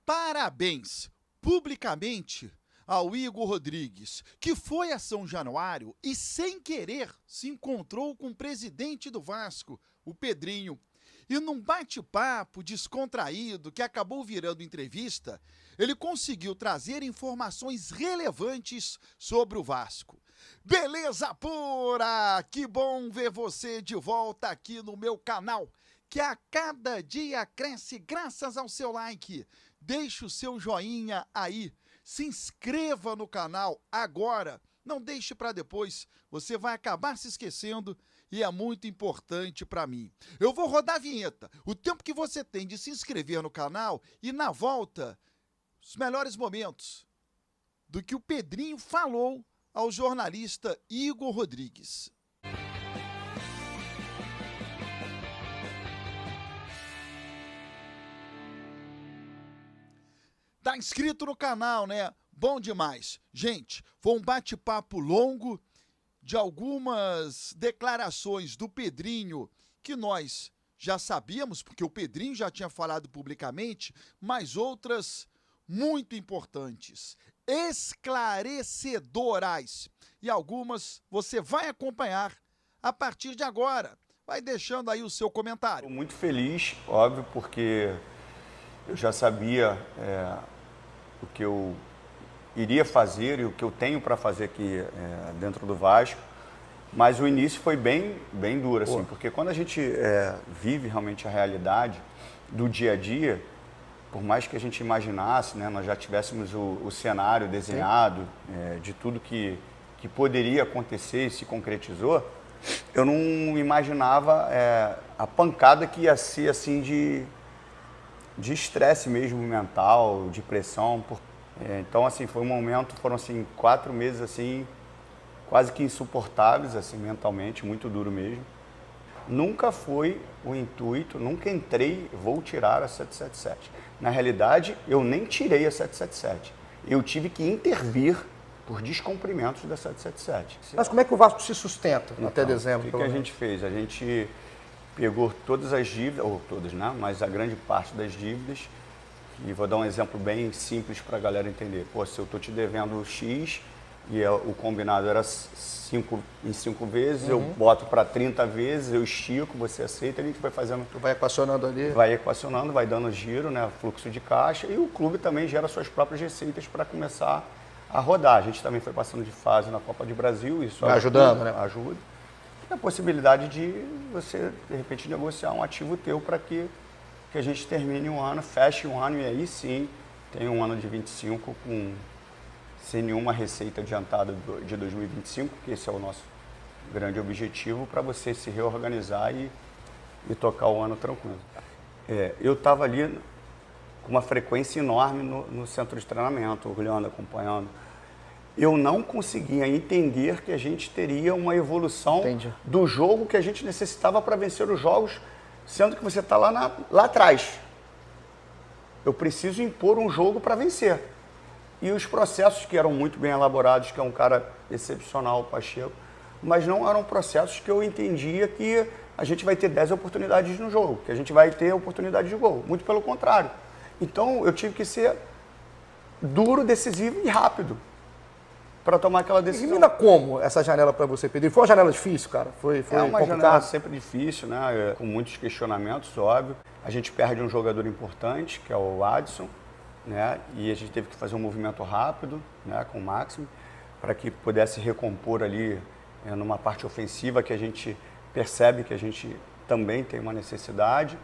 Parabéns, publicamente, ao Igor Rodrigues, que foi a São Januário e, sem querer, se encontrou com o presidente do Vasco, o Pedrinho. E num bate-papo descontraído que acabou virando entrevista, ele conseguiu trazer informações relevantes sobre o Vasco. Beleza pura! Que bom ver você de volta aqui no meu canal, que a cada dia cresce graças ao seu like. Deixe o seu joinha aí, se inscreva no canal agora, não deixe para depois, você vai acabar se esquecendo e é muito importante para mim. Eu vou rodar a vinheta, o tempo que você tem de se inscrever no canal e na volta, os melhores momentos do que o Pedrinho falou ao jornalista Igor Rodrigues. Tá inscrito no canal, né? Bom demais. Gente, foi um bate-papo longo de algumas declarações do Pedrinho que nós já sabíamos, porque o Pedrinho já tinha falado publicamente, mas outras muito importantes, esclarecedoras. E algumas você vai acompanhar a partir de agora. Vai deixando aí o seu comentário. Estou muito feliz, óbvio, porque eu já sabia o que eu iria fazer e o que eu tenho para fazer aqui dentro do Vasco, mas o início foi bem duro, assim, porque quando a gente vive realmente a realidade do dia a dia, por mais que a gente imaginasse, né, nós já tivéssemos o cenário desenhado de tudo que poderia acontecer e se concretizou, eu não imaginava a pancada que ia ser assim de estresse mesmo mental, de pressão. Então, assim, foi um momento, foram assim 4 meses assim, quase que insuportáveis, assim, mentalmente, muito duro mesmo. Nunca foi o intuito, nunca entrei, vou tirar a 777. Na realidade, eu nem tirei a 777. Eu tive que intervir por descumprimentos da 777. Mas como é que o Vasco se sustenta até dezembro? O que a gente fez? A gente pegou todas as dívidas, ou todas, né? Mas a grande parte das dívidas, e vou dar um exemplo bem simples para a galera entender. Pô, se eu estou te devendo X e o combinado era 5 vezes, eu boto para 30 vezes, eu estico, você aceita, a gente vai fazendo... Tu vai equacionando ali? Vai equacionando, vai dando giro, né? Fluxo de caixa, e o clube também gera suas próprias receitas para começar a rodar. A gente também foi passando de fase na Copa do Brasil, isso vai ajudando, né? Ajuda. A possibilidade de você, de repente, negociar um ativo teu para que a gente termine um ano, feche um ano e aí sim tem um ano de 25 sem nenhuma receita adiantada de 2025, que esse é o nosso grande objetivo, para você se reorganizar e tocar o ano tranquilo. Eu estava ali com uma frequência enorme no centro de treinamento, olhando, acompanhando. Eu não conseguia entender que a gente teria uma evolução do jogo que a gente necessitava para vencer os jogos, sendo que você está lá atrás. Eu preciso impor um jogo para vencer. E os processos que eram muito bem elaborados, que é um cara excepcional, o Pacheco, mas não eram processos que eu entendia que a gente vai ter 10 oportunidades no jogo, que a gente vai ter oportunidade de gol. Muito pelo contrário. Então eu tive que ser duro, decisivo e rápido para tomar aquela decisão. Elimina como essa janela para você, Pedro? Foi uma janela difícil, cara? Foi uma complicado? janela sempre difícil, né? Com muitos questionamentos, óbvio. A gente perde um jogador importante, que é o Adson, né? E a gente teve que fazer um movimento rápido, né, com o Máximo, para que pudesse recompor ali numa parte ofensiva que a gente percebe que a gente também tem uma necessidade.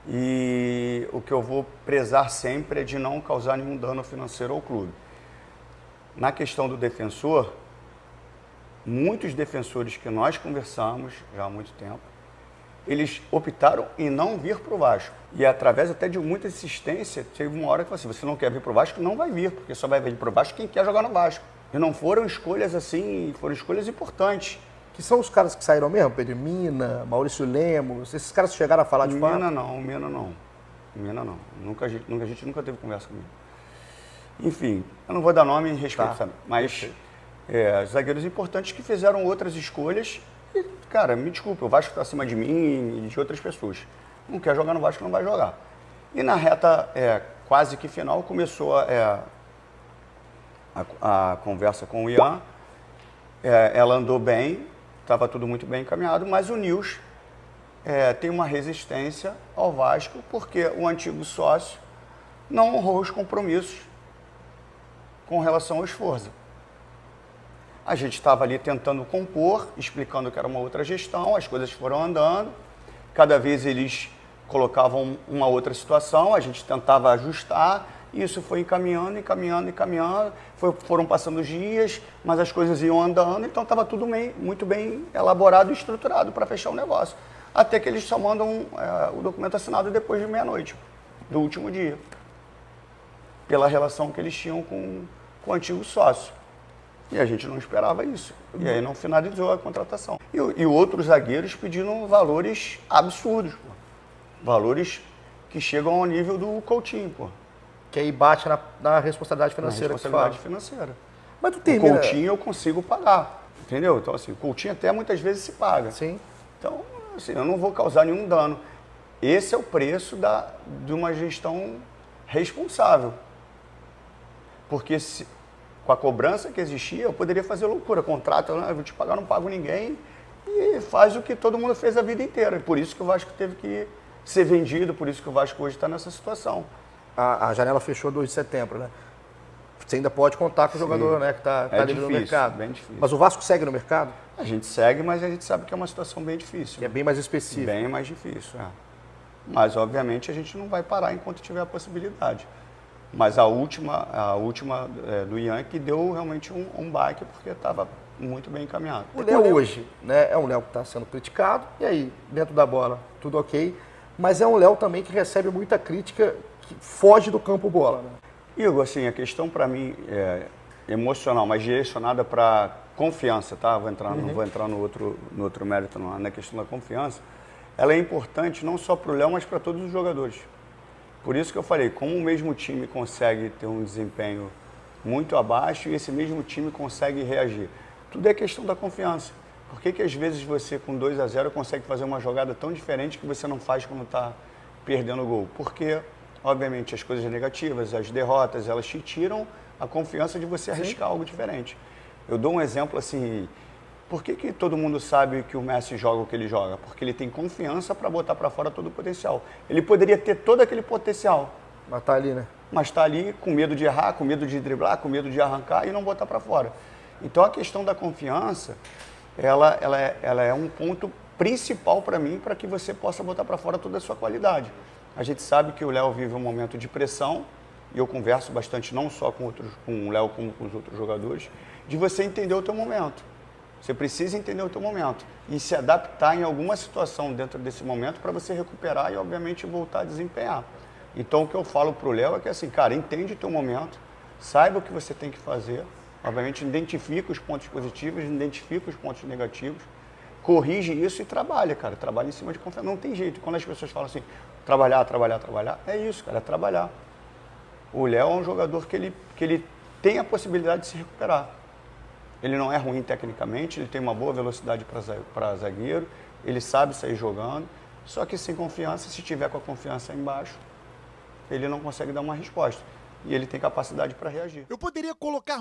E o que eu vou prezar sempre é de não causar nenhum dano financeiro ao clube. Na questão do defensor, muitos defensores que nós conversamos já há muito tempo, eles optaram em não vir para o Vasco. E através até de muita insistência, teve uma hora que falou assim, você não quer vir para o Vasco? Não vai vir, porque só vai vir para o Vasco quem quer jogar no Vasco. E não foram escolhas assim, foram escolhas importantes. Que são os caras que saíram mesmo, Pedro? Mina, Maurício Lemos, esses caras chegaram a falar de fato? Mina não. A gente nunca teve conversa comigo. Enfim, eu não vou dar nome em respeito, sabe? Mas zagueiros importantes que fizeram outras escolhas. E, cara, me desculpa, o Vasco está acima de mim e de outras pessoas. Não quer jogar no Vasco, não vai jogar. E na reta quase que final, começou a conversa com o Ian, ela andou bem, estava tudo muito bem encaminhado, mas o Nils tem uma resistência ao Vasco, porque o antigo sócio não honrou os compromissos com relação ao esforço. A gente estava ali tentando compor, explicando que era uma outra gestão, as coisas foram andando, cada vez eles colocavam uma outra situação, a gente tentava ajustar, e isso foi encaminhando, foram passando os dias, mas as coisas iam andando, então estava tudo muito bem elaborado e estruturado para fechar o negócio. Até que eles só mandam o documento assinado depois de meia-noite, do último dia, pela relação que eles tinham com o antigo sócio. E a gente não esperava isso. E aí não finalizou a contratação. E outros zagueiros pedindo valores absurdos, pô. Valores que chegam ao nível do Coutinho, pô. Que aí bate na responsabilidade financeira. Na responsabilidade financeira. Mas tu O termina... Coutinho eu consigo pagar, entendeu? Então, assim, o Coutinho até muitas vezes se paga. Sim. Então, assim, eu não vou causar nenhum dano. Esse é o preço de uma gestão responsável. Porque com a cobrança que existia, eu poderia fazer loucura. Contrato, eu vou te pagar, não pago ninguém. E faz o que todo mundo fez a vida inteira. E por isso que o Vasco teve que ser vendido, por isso que o Vasco hoje está nessa situação. A janela fechou 2 de setembro, né? Você ainda pode contar com o jogador, né, que está livre no mercado. Bem difícil. Mas o Vasco segue no mercado? A gente segue, mas a gente sabe que é uma situação bem difícil. Que é bem mais específico. Bem mais difícil, Mas, obviamente, a gente não vai parar enquanto tiver a possibilidade. Mas a última do Ian que deu realmente um baque, porque estava muito bem encaminhado. O Léo hoje, né, é um Léo que está sendo criticado, e aí, dentro da bola, tudo ok, mas é um Léo também que recebe muita crítica, que foge do campo bola, né? Igor, assim, a questão para mim é emocional, mas direcionada para confiança, tá? Não vou entrar no outro mérito, não, na questão da confiança. Ela é importante não só para o Léo, mas para todos os jogadores. Por isso que eu falei, como o mesmo time consegue ter um desempenho muito abaixo e esse mesmo time consegue reagir. Tudo é questão da confiança. Por que às vezes você com 2-0 consegue fazer uma jogada tão diferente que você não faz quando está perdendo o gol? Porque, obviamente, as coisas negativas, as derrotas, elas te tiram a confiança de você arriscar algo diferente. Eu dou um exemplo assim, por que todo mundo sabe que o Messi joga o que ele joga? Porque ele tem confiança para botar para fora todo o potencial. Ele poderia ter todo aquele potencial. Mas tá ali, né? Mas está ali com medo de errar, com medo de driblar, com medo de arrancar e não botar para fora. Então a questão da confiança, ela é um ponto principal para mim, para que você possa botar para fora toda a sua qualidade. A gente sabe que o Léo vive um momento de pressão, e eu converso bastante não só com o Léo como com os outros jogadores, de você entender o teu momento. Você precisa entender o teu momento e se adaptar em alguma situação dentro desse momento para você recuperar e, obviamente, voltar a desempenhar. Então, o que eu falo para o Léo é que, assim, cara, entende o teu momento, saiba o que você tem que fazer, obviamente, identifica os pontos positivos, identifica os pontos negativos, corrige isso e trabalha, cara. Trabalha em cima de confiança. Não tem jeito. Quando as pessoas falam assim, trabalhar, é isso, cara, é trabalhar. O Léo é um jogador que ele tem a possibilidade de se recuperar. Ele não é ruim tecnicamente, ele tem uma boa velocidade para zagueiro, ele sabe sair jogando, só que sem confiança, se tiver com a confiança embaixo, ele não consegue dar uma resposta. E ele tem capacidade para reagir. Eu poderia colocar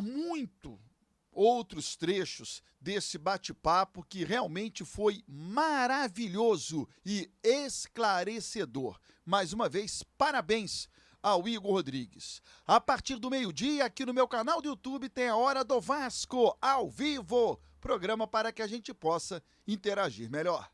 outros trechos desse bate-papo que realmente foi maravilhoso e esclarecedor. Mais uma vez, parabéns ao Igor Rodrigues. A partir do meio-dia, aqui no meu canal do YouTube, tem a Hora do Vasco, ao vivo. Programa para que a gente possa interagir melhor.